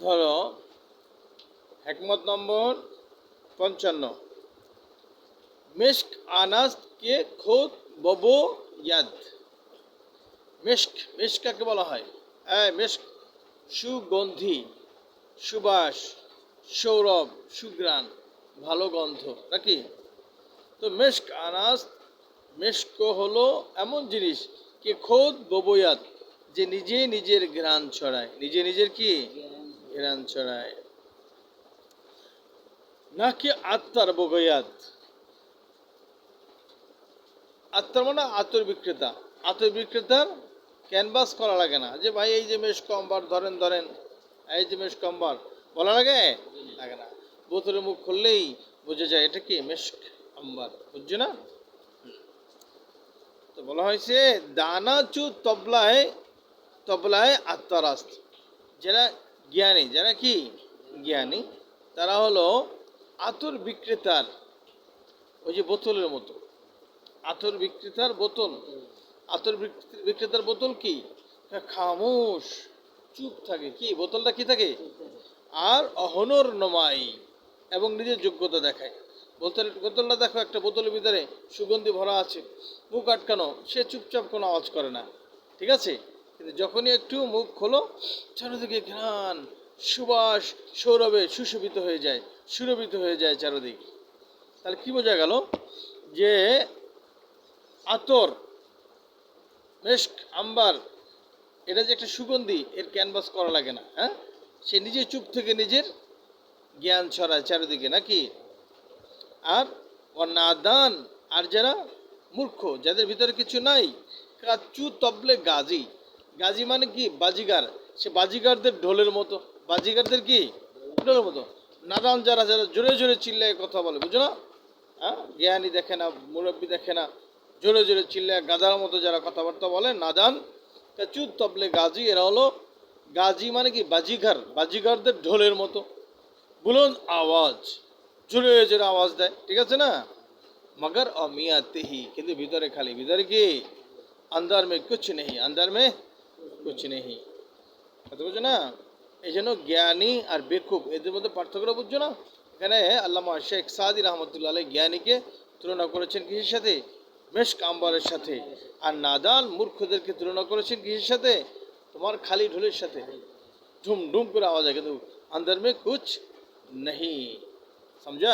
ধরো হেকমত নম্বর 55। মেশক আনাস কে খোদ ববো ইয়াদ। মেশক, মেশক কাকে বলা হয়? মেশক সুগন্ধি, সুবাস, সৌরভ, সুগ্রাণ, ভালো গন্ধ নাকি? তো মেশক আনাস, মেশক হলো এমন জিনিস কে খোদ ববয়াত, যে নিজে নিজের ঘ্রাণ ছড়ায়, নিজে নিজের কি ঘ্রাণ ছড়ায়, নাকি আত্মার বগয়াত। আত্মার মানে আতর বিক্রেতা, আতর বিক্রেতার ক্যানভাস করা লাগে না, যে ভাই এই যে মেশক আম্বার ধরেন ধরেন, এই যে মেশক আম্বার বলা লাগে লাগে না। বোতলে মুখ খুললেই বোঝা যায় এটা কি মেশক আম্বার, বুঝছো না? তো বলা হয়েছে দানা চু তবলায়, তবলায় আত্মারাস্ত। যারা জ্ঞানী, যারা কি জ্ঞানী, তারা হলো আতর বিক্রেতার ওই যে বোতলের মতো। আতর বিক্রেতার বোতল, আতর বিক্রেতার বোতল কি খামোশ, চুপ থাকে, কি বোতলটা কি থাকে, আর অহনর নমাই, এবং নিজের যোগ্যতা দেখায়। বোতলটা দেখো, একটা বোতলের ভিতরে সুগন্ধি ভরা আছে, মুখ আটকানো, সে চুপচাপ কোনো আওয়াজ করে না, ঠিক আছে? কিন্তু যখনই একটু মুখ খোলো, চারিদিকে ঘ্রাণ, সুবাস, সৌরভে সুশোভিত হয়ে যায়, সুরভিত হয়ে যায় চারিদিক। তাহলে কি বোঝা গেল? যে আতর, মেশক, আম্বার, এটা যে একটা সুগন্ধি, এর ক্যানভাস করা লাগে না। হ্যাঁ, সে নিজে চুপ থেকে নিজের জ্ঞান ছড়ায় চারিদিকে নাকি? আর নাদান, আর যারা মূর্খ, যাদের ভিতরে কিছু নাই, কাচু তবলে গাজী। গাজী মানে কি বাজিগার, সে বাজিগারদের ঢোলের মতো, বাজিগারদের কি ঢোলের মতো। নাদান যারা, যারা জোরে জোরে চিল্লায় কথা বলে, বুঝো না? হ্যাঁ, জ্ঞানী দেখে না, মুরব্বী দেখে না, জোরে জোরে চিল্লায় গাধার মতো যারা কথাবার্তা বলে, নাদান কাচু তবলে গাজী, এরা হলো গাজী মানে কি বাজিঘর, বাজিঘরদের ঢোলের মতো, বুলন্দ আওয়াজ, জোরে জোরে আওয়াজ দেয়, ঠিক আছে না? মগর অমিয়াতে হি, কিন্তু ভিতরে খালি, ভিতরে কি আন্দার মে কুছ নেই, আন্দার মে কুছ নেই। কথা বুঝছো না? এই জন্য জ্ঞানী আর বেকুব এদের মধ্যে পার্থক্যটা বুঝছো না? এখানে আল্লামা শেখ সাদি রহমতুল্লাহ আলাইহি জ্ঞানীকে তুলনা করেছেন কিসের সাথে? মেশক আম্বারের সাথে। আর নাদান মূর্খদেরকে তুলনা করেছেন কিসের সাথে? তোমার খালি ঢোলের সাথে, ঢুম ঢুম করে আওয়াজ হয়, কিন্তু अंदर में कुछ नहीं। समझा?